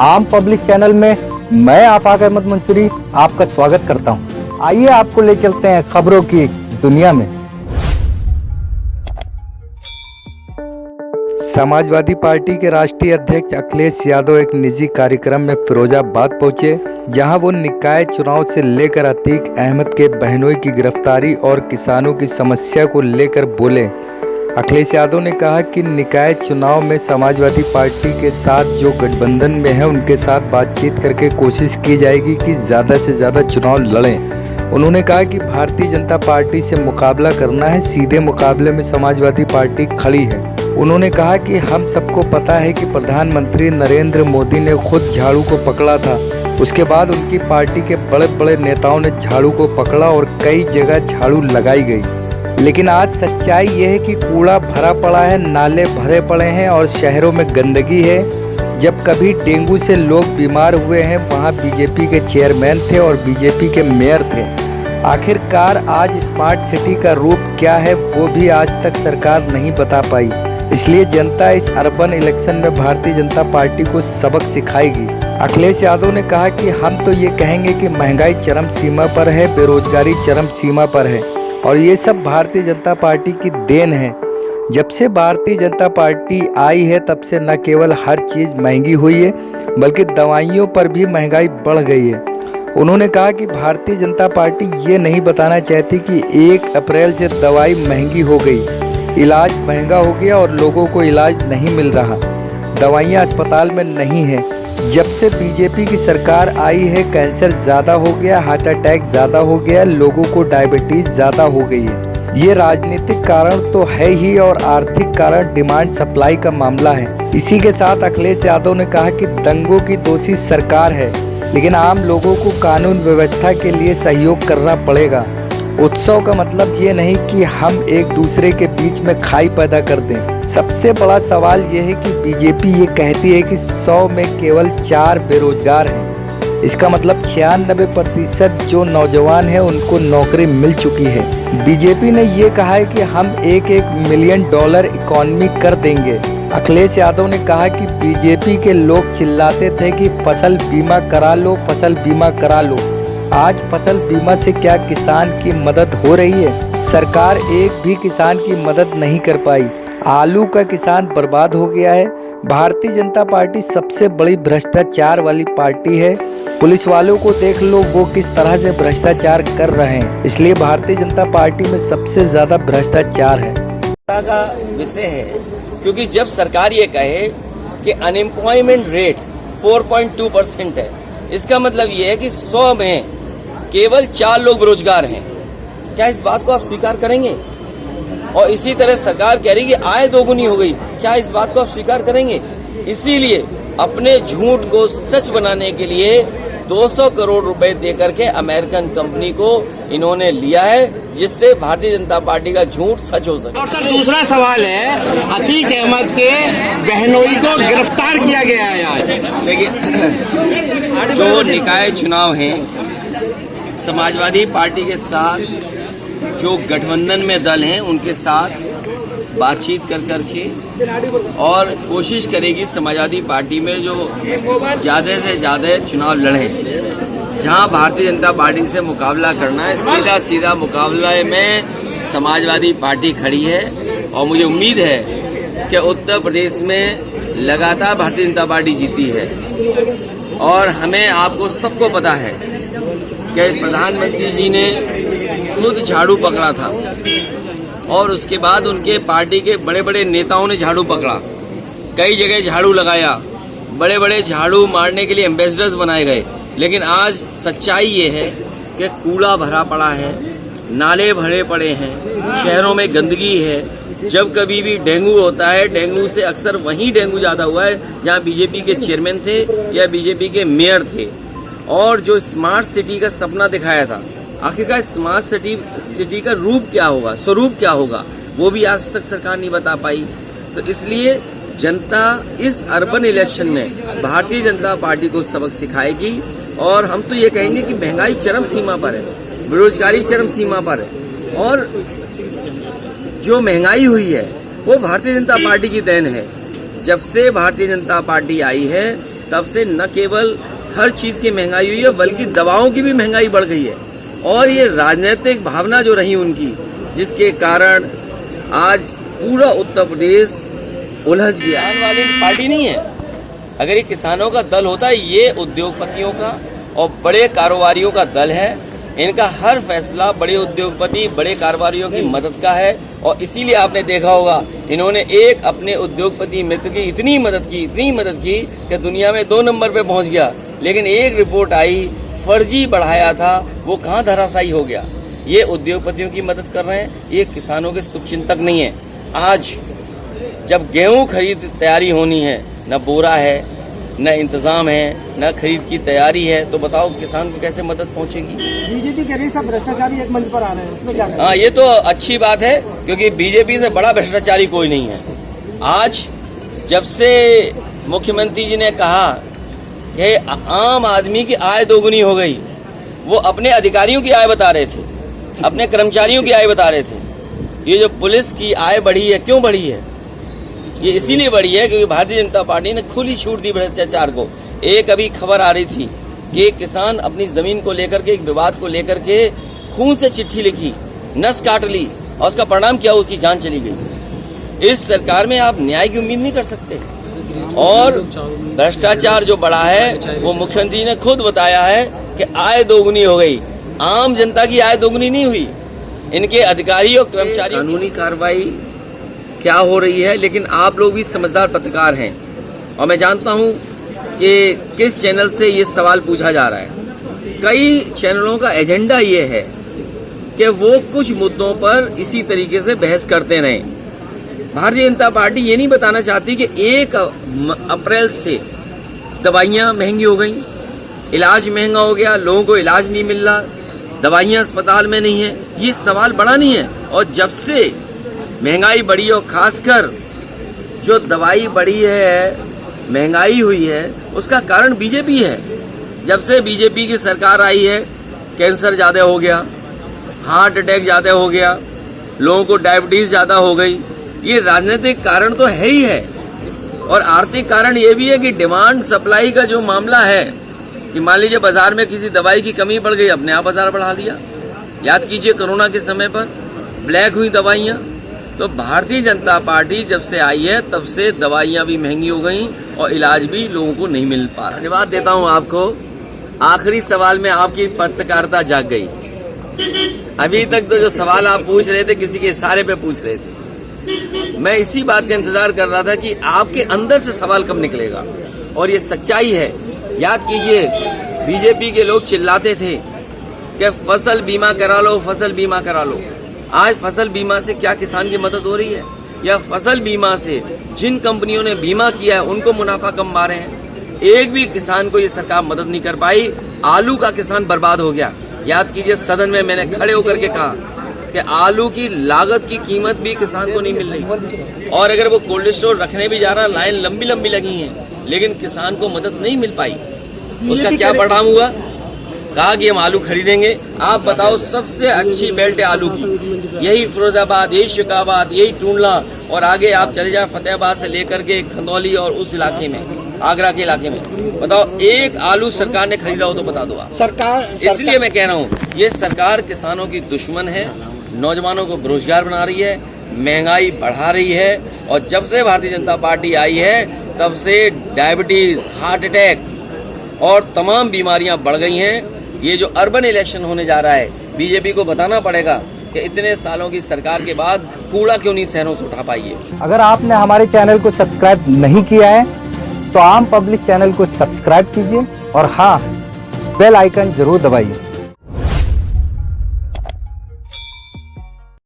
आम public channel में मैं आफाक अहमद मंसूरी आपका स्वागत करता हूं। आइए आपको ले चलते हैं खबरों की दुनिया में। समाजवादी पार्टी के राष्ट्रीय अध्यक्ष अखिलेश यादव एक निजी कार्यक्रम में फिरोजाबाद पहुंचे, जहां वो निकाय चुनाव से लेकर अतीक अहमद के बहनोई की गिरफ्तारी और किसानों की समस्या को लेकर बोले। अखिलेश यादव ने कहा कि निकाय चुनाव में समाजवादी पार्टी के साथ जो गठबंधन में है उनके साथ बातचीत करके कोशिश की जाएगी कि ज़्यादा से ज़्यादा चुनाव लड़ें। उन्होंने कहा कि भारतीय जनता पार्टी से मुकाबला करना है, सीधे मुकाबले में समाजवादी पार्टी खड़ी है। उन्होंने कहा कि हम सबको पता है कि प्रधानमंत्री नरेंद्र मोदी ने खुद झाड़ू को पकड़ा था, उसके बाद उनकी पार्टी के बड़े बड़े नेताओं ने झाड़ू को पकड़ा और कई जगह झाड़ू लगाई गई। लेकिन आज सच्चाई यह है कि कूड़ा भरा पड़ा है, नाले भरे पड़े हैं और शहरों में गंदगी है। जब कभी डेंगू से लोग बीमार हुए हैं वहाँ बीजेपी के चेयरमैन थे और बीजेपी के मेयर थे। आखिरकार आज स्मार्ट सिटी का रूप क्या है वो भी आज तक सरकार नहीं बता पाई। इसलिए जनता इस अर्बन इलेक्शन में भारतीय जनता पार्टी को सबक सिखाएगी। अखिलेश यादव ने कहा कि हम तो ये कहेंगे कि महंगाई चरम सीमा पर है, बेरोजगारी चरम सीमा पर है और ये सब भारतीय जनता पार्टी की देन है। जब से भारतीय जनता पार्टी आई है तब से न केवल हर चीज़ महंगी हुई है बल्कि दवाइयों पर भी महंगाई बढ़ गई है। उन्होंने कहा कि भारतीय जनता पार्टी ये नहीं बताना चाहती कि 1 अप्रैल से दवाई महंगी हो गई, इलाज महंगा हो गया और लोगों को इलाज नहीं मिल रहा, दवाइयाँ अस्पताल में नहीं है। जब से बीजेपी की सरकार आई है कैंसर ज़्यादा हो गया, हार्ट अटैक ज़्यादा हो गया, लोगों को डायबिटीज़ ज़्यादा हो गई है। ये राजनीतिक कारण तो है ही और आर्थिक कारण डिमांड सप्लाई का मामला है। इसी के साथ अखिलेश यादव ने कहा कि दंगों की दोषी सरकार है, लेकिन आम लोगों को कानून व्यवस्था के लिए सहयोग करना पड़ेगा। उत्सव का मतलब ये नहीं कि हम एक दूसरे के बीच में खाई पैदा कर दें। सबसे बड़ा सवाल यह है कि बीजेपी ये कहती है कि 100 में केवल 4 बेरोजगार हैं। इसका मतलब 96% जो नौजवान हैं उनको नौकरी मिल चुकी है। बीजेपी ने ये कहा है कि हम $1 मिलियन इकॉनमी कर देंगे। अखिलेश यादव ने कहा कि बीजेपी के लोग चिल्लाते थे कि फसल बीमा करा लो, फसल बीमा करा लो। आज फसल बीमा से क्या किसान की मदद हो रही है? सरकार एक भी किसान की मदद नहीं कर पाई। आलू का किसान बर्बाद हो गया है। भारतीय जनता पार्टी सबसे बड़ी भ्रष्टाचार वाली पार्टी है। पुलिस वालों को देख लो, वो किस तरह से भ्रष्टाचार कर रहे हैं। इसलिए भारतीय जनता पार्टी में सबसे ज्यादा भ्रष्टाचार है का विषय है, क्योंकि जब सरकार ये कहे कि अनएम्प्लॉयमेंट रेट 4.2% है, इसका मतलब ये है कि 100 में केवल 4 लोग बेरोजगार हैं। क्या इस बात को आप स्वीकार करेंगे? और इसी तरह सरकार कह रही कि आय दोगुनी हो गई, क्या इस बात को आप स्वीकार करेंगे? इसीलिए अपने झूठ को सच बनाने के लिए 200 करोड़ रुपए देकर के अमेरिकन कंपनी को इन्होंने लिया है, जिससे भारतीय जनता पार्टी का झूठ सच हो सके। और सर दूसरा सवाल है, अतीक अहमद के बहनोई को गिरफ्तार किया गया है आज। देखिए, जो निकाय चुनाव हैं, समाजवादी पार्टी के साथ जो गठबंधन में दल हैं उनके साथ बातचीत कर करके और कोशिश करेगी समाजवादी पार्टी में जो ज़्यादा से ज़्यादा चुनाव लड़े। जहां भारतीय जनता पार्टी से मुकाबला करना है, सीधा सीधा मुकाबला में समाजवादी पार्टी खड़ी है। और मुझे उम्मीद है कि उत्तर प्रदेश में लगातार भारतीय जनता पार्टी जीती है। और हमें आपको सबको पता है कि प्रधानमंत्री जी ने खुद झाड़ू पकड़ा था और उसके बाद उनके पार्टी के बड़े बड़े नेताओं ने झाड़ू पकड़ा, कई जगह झाड़ू लगाया, बड़े बड़े झाड़ू मारने के लिए एम्बेसडर्स बनाए गए। लेकिन आज सच्चाई ये है कि कूड़ा भरा पड़ा है, नाले भरे पड़े हैं, शहरों में गंदगी है। जब कभी भी डेंगू होता है, डेंगू से अक्सर वहीं डेंगू ज़्यादा हुआ है जहाँ बीजेपी के चेयरमैन थे या बीजेपी के मेयर थे। और जो स्मार्ट सिटी का सपना दिखाया था, आखिरकार स्मार्ट सिटी का रूप क्या होगा, स्वरूप क्या होगा, वो भी आज तक सरकार नहीं बता पाई। तो इसलिए जनता इस अर्बन इलेक्शन में भारतीय जनता पार्टी को सबक सिखाएगी। और हम तो ये कहेंगे कि महंगाई चरम सीमा पर है, बेरोजगारी चरम सीमा पर है और जो महंगाई हुई है वो भारतीय जनता पार्टी की देन है। जब से भारतीय जनता पार्टी आई है तब से न केवल हर चीज़ की महंगाई हुई है बल्कि दवाओं की भी महंगाई बढ़ गई है। और ये राजनीतिक भावना जो रही उनकी, जिसके कारण आज पूरा उत्तर प्रदेश उलझ गया। किसान वाली पार्टी नहीं है। अगर ये किसानों का दल होता, ये उद्योगपतियों का और बड़े कारोबारियों का दल है। इनका हर फैसला बड़े उद्योगपति, बड़े कारोबारियों की मदद का है। और इसीलिए आपने देखा होगा इन्होंने एक अपने उद्योगपति मित्र की इतनी मदद की कि दुनिया में 2 नंबर पे पहुंच गया। लेकिन एक रिपोर्ट आई, फर्जी बढ़ाया था, वो कहाँ धराशायी हो गया। ये उद्योगपतियों की मदद कर रहे हैं, ये किसानों के शुभचिंतक नहीं है। आज जब गेहूं खरीद तैयारी होनी है, न बोरा है, न इंतजाम है, न खरीद की तैयारी है, तो बताओ किसान को कैसे मदद पहुंचेगी। बीजेपी कह रही है सब भ्रष्टाचारी एक मंच पर आ रहे हैं, उसमें क्या करें? हाँ, ये तो अच्छी बात है, क्योंकि बीजेपी से बड़ा भ्रष्टाचारी कोई नहीं है। आज जब से मुख्यमंत्री जी ने कहा कि आम आदमी की आय दोगुनी हो गई, वो अपने अधिकारियों की आय बता रहे थे, अपने कर्मचारियों की आय बता रहे थे। ये जो पुलिस की आय बढ़ी है, क्यों बढ़ी है? ये इसीलिए बढ़ी है क्योंकि भारतीय जनता पार्टी ने खुली छूट दी भ्रष्टाचार को। एक अभी खबर आ रही थी कि एक किसान अपनी जमीन को लेकर के, एक विवाद को लेकर के खून से चिट्ठी लिखी, नस काट ली, और उसका परिणाम क्या, उसकी जान चली गई। इस सरकार में आप न्याय की उम्मीद नहीं कर सकते। और भ्रष्टाचार जो बढ़ा है, वो मुख्यमंत्री ने खुद बताया है कि आय दोगुनी हो गई। आम जनता की आय दोगुनी नहीं हुई, इनके अधिकारी और कर्मचारी। कानूनी कार्रवाई क्या हो रही है, लेकिन आप लोग भी समझदार पत्रकार हैं और मैं जानता हूं कि किस चैनल से ये सवाल पूछा जा रहा है। कई चैनलों का एजेंडा ये है कि वो कुछ मुद्दों पर इसी तरीके से बहस करते रहें। भारतीय जनता पार्टी ये नहीं बताना चाहती कि 1 अप्रैल से दवाइयाँ महंगी हो गई, इलाज महंगा हो गया, लोगों को इलाज नहीं मिल रहा, दवाइयाँ अस्पताल में नहीं है। ये सवाल बड़ा नहीं है। और जब से महंगाई बढ़ी और खासकर जो दवाई बढ़ी है, महंगाई हुई है, उसका कारण बीजेपी है। जब से बीजेपी की सरकार आई है, कैंसर ज़्यादा हो गया, हार्ट अटैक ज़्यादा हो गया, लोगों को डायबिटीज़ ज़्यादा हो गई। ये राजनीतिक कारण तो है ही है। और आर्थिक कारण ये भी है कि डिमांड सप्लाई का जो मामला है कि मान लीजिए बाजार में किसी दवाई की कमी पड़ गई, अपने आप बाजार बढ़ा लिया। याद कीजिए कोरोना के समय पर ब्लैक हुई दवाइयाँ। तो भारतीय जनता पार्टी जब से आई है तब से दवाइयाँ भी महंगी हो गई और इलाज भी लोगों को नहीं मिल पा रहा। धन्यवाद देता हूँ आपको। आखिरी सवाल में आपकी पत्रकारिता जाग गई। अभी तक तो जो सवाल आप पूछ रहे थे किसी के इशारे पे पूछ रहे थे। मैं इसी बात का इंतजार कर रहा था कि आपके अंदर से सवाल कब निकलेगा, और ये सच्चाई है। याद कीजिए बीजेपी के लोग चिल्लाते थे कि फसल बीमा करा लो, फसल बीमा करा लो। आज फसल बीमा से क्या किसान की मदद हो रही है? या फसल बीमा से जिन कंपनियों ने बीमा किया है उनको मुनाफा कम पा रहे हैं। एक भी किसान को ये सरकार मदद नहीं कर पाई। आलू का किसान बर्बाद हो गया। याद कीजिए सदन में मैंने खड़े होकर के कहा कि आलू की लागत की कीमत भी किसान को नहीं मिल रही, और अगर वो कोल्ड स्टोर रखने भी जा रहा, लाइन लंबी लंबी लगी है, लेकिन किसान को मदद नहीं मिल पाई। उसका क्या परिणाम हुआ? कहा कि हम आलू खरीदेंगे। आप बताओ सबसे अच्छी बेल्ट है आलू की, यही फिरोजाबाद, यही शिकाबाद, यही टूंडला, और आगे आप चले जाए फतेहाबाद से लेकर के खंदौली और उस इलाके में, आगरा के इलाके में। बताओ एक आलू सरकार ने खरीदा हो तो बता दो आप। सरकार इसलिए मैं कह रहा हूँ ये सरकार किसानों की दुश्मन है, नौजवानों को बेरोजगार बना रही है, महंगाई बढ़ा रही है। और जब से भारतीय जनता पार्टी आई है तब से डायबिटीज, हार्ट अटैक और तमाम बीमारियां बढ़ गई हैं। ये जो अर्बन इलेक्शन होने जा रहा है, बीजेपी को बताना पड़ेगा कि इतने सालों की सरकार के बाद कूड़ा क्यों नहीं शहरों से उठा पाई है। अगर आपने हमारे चैनल को सब्सक्राइब नहीं किया है तो आम पब्लिक चैनल को सब्सक्राइब कीजिए और हाँ, बेल आइकन जरूर दबाइए।